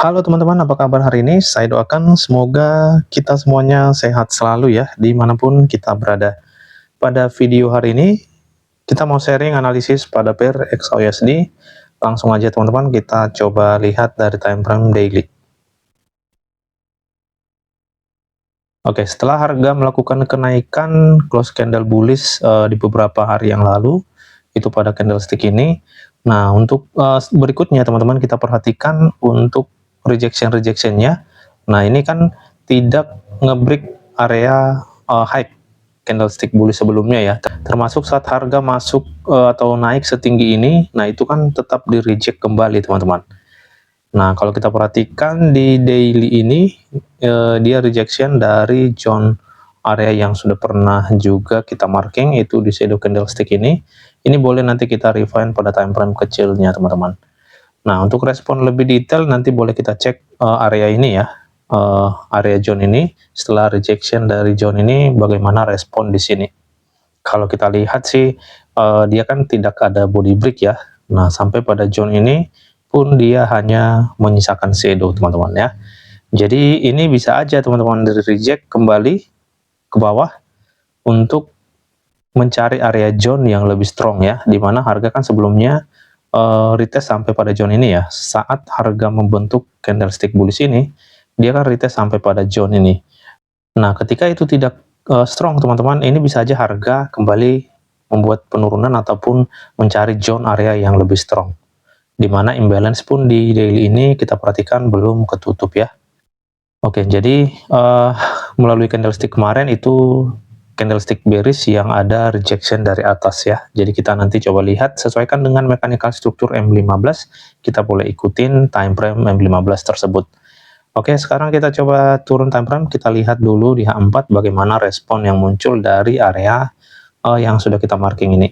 Halo teman-teman, apa kabar hari ini? Saya doakan semoga kita semuanya sehat selalu ya, dimanapun kita berada. Pada video hari ini, kita mau sharing analisis pada pair XAUSD. Langsung aja teman-teman, kita coba lihat dari time frame daily. Oke, setelah harga melakukan kenaikan close candle bullish di beberapa hari yang lalu, itu pada candlestick ini. Nah, untuk berikutnya teman-teman kita perhatikan untuk rejection-rejectionnya. Nah, ini kan tidak ngebreak area high candlestick bullish sebelumnya ya. Termasuk saat harga masuk atau naik setinggi ini, nah itu kan tetap di reject kembali teman-teman. Nah, kalau kita perhatikan di daily ini, dia rejection dari zone area yang sudah pernah juga kita marking, itu di shadow candlestick ini. Ini boleh nanti kita refine pada time frame kecilnya, teman-teman. Nah, untuk respon lebih detail, nanti boleh kita cek area ini ya, area zone ini. Setelah rejection dari zone ini, bagaimana respon di sini. Kalau kita lihat sih, dia kan tidak ada body break ya. Nah, sampai pada zone ini, pun dia hanya menyisakan shadow teman-teman ya. Jadi ini bisa aja teman-teman dari reject kembali ke bawah untuk mencari area zone yang lebih strong ya, dimana harga kan sebelumnya retest sampai pada zone ini ya. Saat harga membentuk candlestick bullish ini, dia kan retest sampai pada zone ini. Nah, ketika itu tidak strong teman-teman, ini bisa aja harga kembali membuat penurunan ataupun mencari zone area yang lebih strong, dimana imbalance pun di daily ini kita perhatikan belum ketutup ya. Oke, jadi melalui candlestick kemarin itu candlestick bearish yang ada rejection dari atas ya. Jadi kita nanti coba lihat, sesuaikan dengan mechanical struktur M15, kita boleh ikutin time frame M15 tersebut. Oke, sekarang kita coba turun time frame, kita lihat dulu di H4 bagaimana respon yang muncul dari area yang sudah kita marking ini.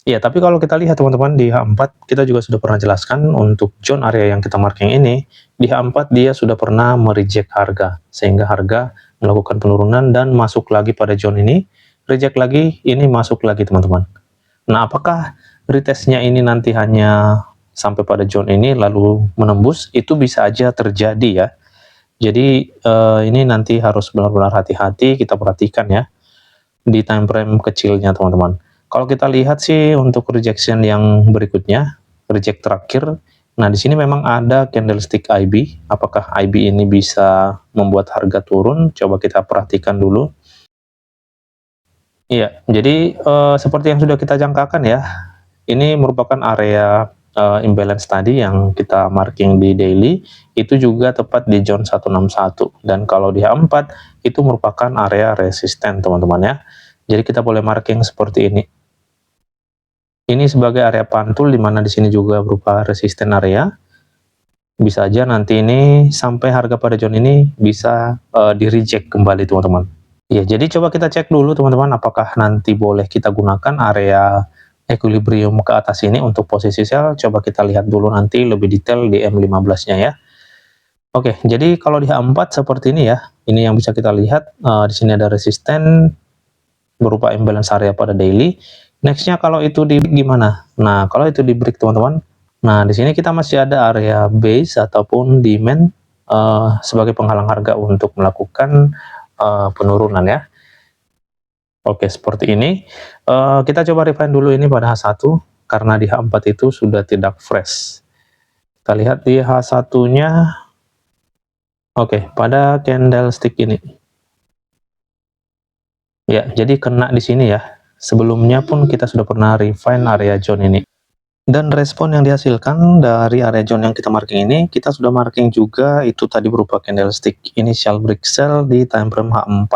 Ya, tapi kalau kita lihat teman-teman di H4, kita juga sudah pernah jelaskan untuk zone area yang kita marking ini, di H4 dia sudah pernah mereject harga, sehingga harga melakukan penurunan dan masuk lagi pada zone ini, reject lagi, ini masuk lagi teman-teman. Nah, apakah retestnya ini nanti hanya sampai pada zone ini lalu menembus? Itu bisa aja terjadi ya. Jadi ini nanti harus benar-benar hati-hati, kita perhatikan ya di time frame kecilnya teman-teman. Kalau kita lihat sih untuk rejection yang berikutnya, reject terakhir. Nah, di sini memang ada candlestick IB. Apakah IB ini bisa membuat harga turun? Coba kita perhatikan dulu. Iya, jadi seperti yang sudah kita jangkakan ya. Ini merupakan area imbalance tadi yang kita marking di daily, itu juga tepat di zone 161. Dan kalau di H4 itu merupakan area resisten teman-teman ya. Jadi kita boleh marking seperti ini. Ini sebagai area pantul, di mana di sini juga berupa resisten area. Bisa aja nanti ini sampai harga pada zone ini bisa di reject kembali teman-teman. Ya, jadi coba kita cek dulu teman-teman, apakah nanti boleh kita gunakan area equilibrium ke atas ini untuk posisi sell. Coba kita lihat dulu nanti lebih detail di M15-nya ya. Oke, jadi kalau di H4 seperti ini ya. Ini yang bisa kita lihat, di sini ada resisten berupa imbalance area pada daily. Nextnya kalau itu di gimana? Nah, kalau itu di break teman-teman, nah di sini kita masih ada area base ataupun demand sebagai penghalang harga untuk melakukan penurunan ya. Oke, seperti ini. Kita coba refine dulu ini pada H1, karena di H4 itu sudah tidak fresh. Kita lihat di H1-nya, oke, pada candlestick ini. Ya, jadi kena di sini ya. Sebelumnya pun kita sudah pernah refine area zone ini. Dan respon yang dihasilkan dari area zone yang kita marking ini, kita sudah marking juga itu tadi berupa candlestick initial break sell di time frame H4.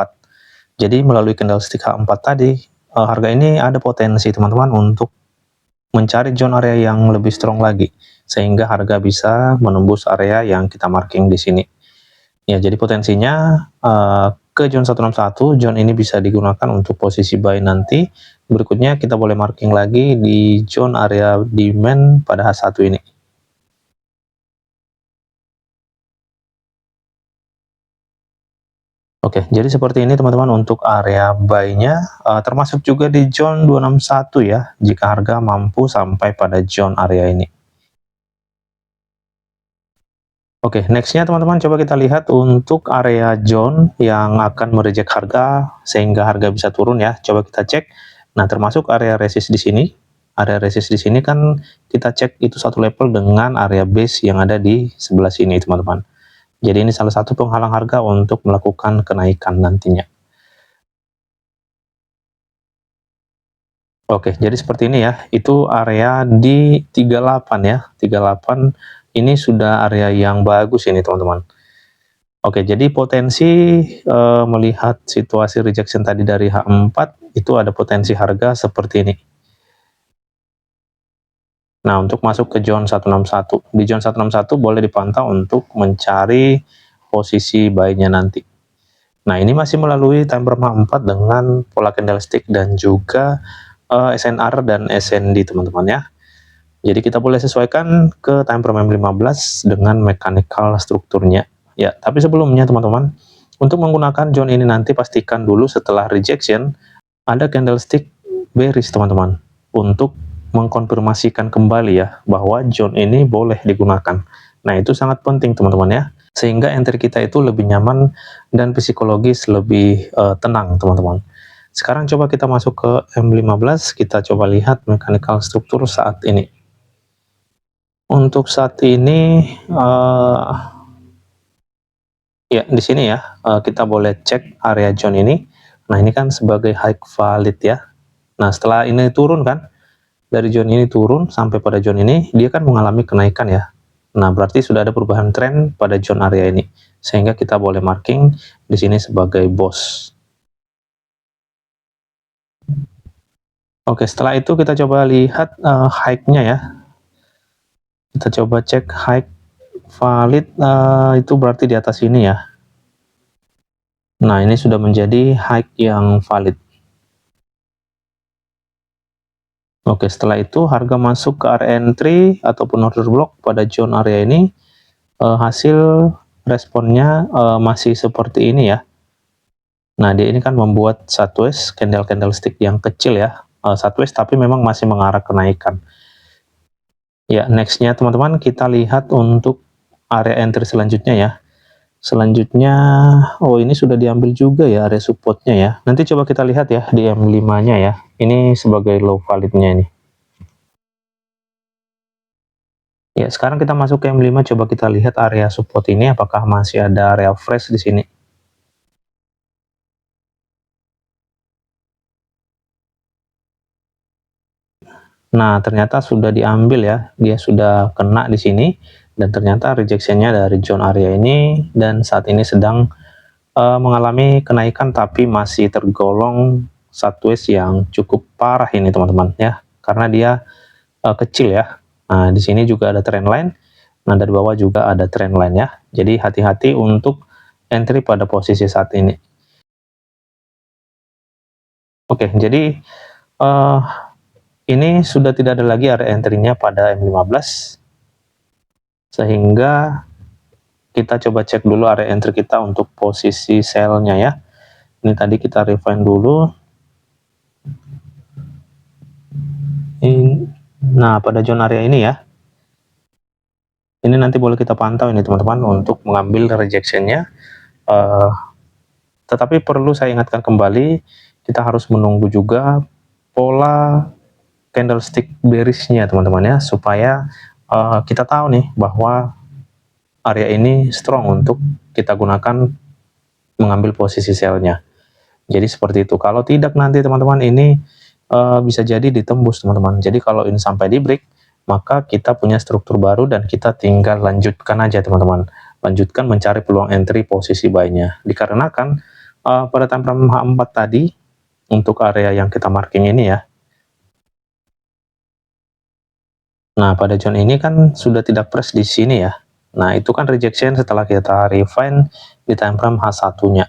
Jadi melalui candlestick H4 tadi, harga ini ada potensi teman-teman untuk mencari zone area yang lebih strong lagi, sehingga harga bisa menembus area yang kita marking di sini. Ya, jadi potensinya ke zone 161, zone ini bisa digunakan untuk posisi buy nanti. Berikutnya kita boleh marking lagi di zone area demand pada H1 ini. Oke, jadi seperti ini teman-teman untuk area buy-nya, termasuk juga di zone 261 ya, jika harga mampu sampai pada zone area ini. Oke, nextnya teman-teman coba kita lihat untuk area zone yang akan mereject harga sehingga harga bisa turun ya. Coba kita cek. Nah, termasuk area resist di sini. Area resist di sini kan kita cek itu satu level dengan area base yang ada di sebelah sini, teman-teman. Jadi ini salah satu penghalang harga untuk melakukan kenaikan nantinya. Oke, jadi seperti ini ya. Itu area di 38 ya. 38 ini sudah area yang bagus ini, teman-teman. Oke, jadi potensi melihat situasi rejection tadi dari H4 itu ada potensi harga seperti ini. Nah, untuk masuk ke zone 161. Di zone 161 boleh dipantau untuk mencari posisi buy-nya nanti. Nah, ini masih melalui time frame H4 dengan pola candlestick dan juga SNR dan SND, teman-teman ya. Jadi kita boleh sesuaikan ke time frame M15 dengan mechanical strukturnya. Ya, tapi sebelumnya teman-teman, untuk menggunakan zone ini nanti pastikan dulu setelah rejection ada candlestick bearish teman-teman untuk mengkonfirmasikan kembali ya bahwa zone ini boleh digunakan. Nah, itu sangat penting teman-teman ya. Sehingga entry kita itu lebih nyaman dan psikologis lebih tenang teman-teman. Sekarang coba kita masuk ke M15, kita coba lihat mechanical struktur saat ini. Untuk saat ini ya di sini ya kita boleh cek area zone ini. Nah, ini kan sebagai high valid ya. Nah, setelah ini turun kan, dari zone ini turun sampai pada zone ini, dia kan mengalami kenaikan ya. Nah, berarti sudah ada perubahan tren pada zone area ini, sehingga kita boleh marking di sini sebagai boss. Oke, setelah itu kita coba lihat high-nya ya. Kita coba cek high valid, itu berarti di atas ini ya. Nah, ini sudah menjadi high yang valid. Oke, setelah itu harga masuk ke area entry ataupun order block pada zone area ini, hasil responnya masih seperti ini ya. Nah, dia ini kan membuat sideways candlestick yang kecil ya, sideways tapi memang masih mengarah kenaikan. Ya, nextnya teman-teman kita lihat untuk area entry selanjutnya ya. Selanjutnya, oh ini sudah diambil juga ya area supportnya ya. Nanti coba kita lihat ya di M5-nya ya. Ini sebagai low validnya ini. Ya, sekarang kita masuk ke M5, coba kita lihat area support ini apakah masih ada area fresh di sini. Nah, ternyata sudah diambil ya, dia sudah kena di sini, dan ternyata rejectionnya dari zone area ini, dan saat ini sedang mengalami kenaikan tapi masih tergolong sideways yang cukup parah ini teman-teman ya, karena dia kecil ya. Nah, di sini juga ada trend line, nah dari bawah juga ada trend line ya, jadi hati-hati untuk entry pada posisi saat ini. Oke, jadi ini sudah tidak ada lagi area entry-nya pada M15, sehingga kita coba cek dulu area entry kita untuk posisi sell-nya ya. Ini tadi kita refine dulu. Nah, pada zone area ini ya. Ini nanti boleh kita pantau ini teman-teman untuk mengambil rejection-nya. Tetapi perlu saya ingatkan kembali, kita harus menunggu juga pola candlestick bearish-nya teman-teman ya, supaya kita tahu nih bahwa area ini strong untuk kita gunakan mengambil posisi sell-nya. Jadi seperti itu. Kalau tidak nanti teman-teman ini bisa jadi ditembus teman-teman. Jadi kalau ini sampai di break, maka kita punya struktur baru dan kita tinggal lanjutkan aja teman-teman. Lanjutkan mencari peluang entry posisi buy-nya. Dikarenakan pada time frame H4 tadi untuk area yang kita marking ini ya. Nah, pada zone ini kan sudah tidak press di sini ya. Nah, itu kan rejection setelah kita refine di time frame H1-nya.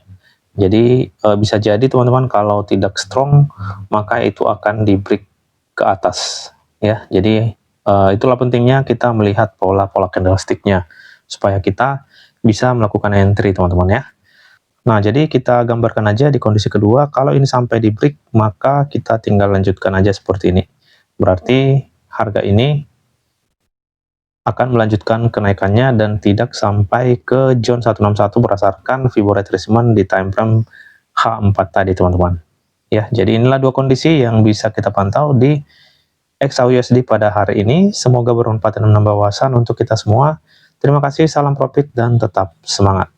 Jadi bisa jadi teman-teman kalau tidak strong maka itu akan di break ke atas ya. Jadi itulah pentingnya kita melihat pola-pola candlestick-nya supaya kita bisa melakukan entry teman-teman ya. Nah, jadi kita gambarkan aja di kondisi kedua, kalau ini sampai di break maka kita tinggal lanjutkan aja seperti ini. Berarti harga ini akan melanjutkan kenaikannya dan tidak sampai ke zone 161 berdasarkan Fibonacci retracement di time frame H4 tadi, teman-teman. Ya, jadi inilah dua kondisi yang bisa kita pantau di XAUUSD pada hari ini. Semoga bermanfaat dan menambah wawasan untuk kita semua. Terima kasih, salam profit, dan tetap semangat.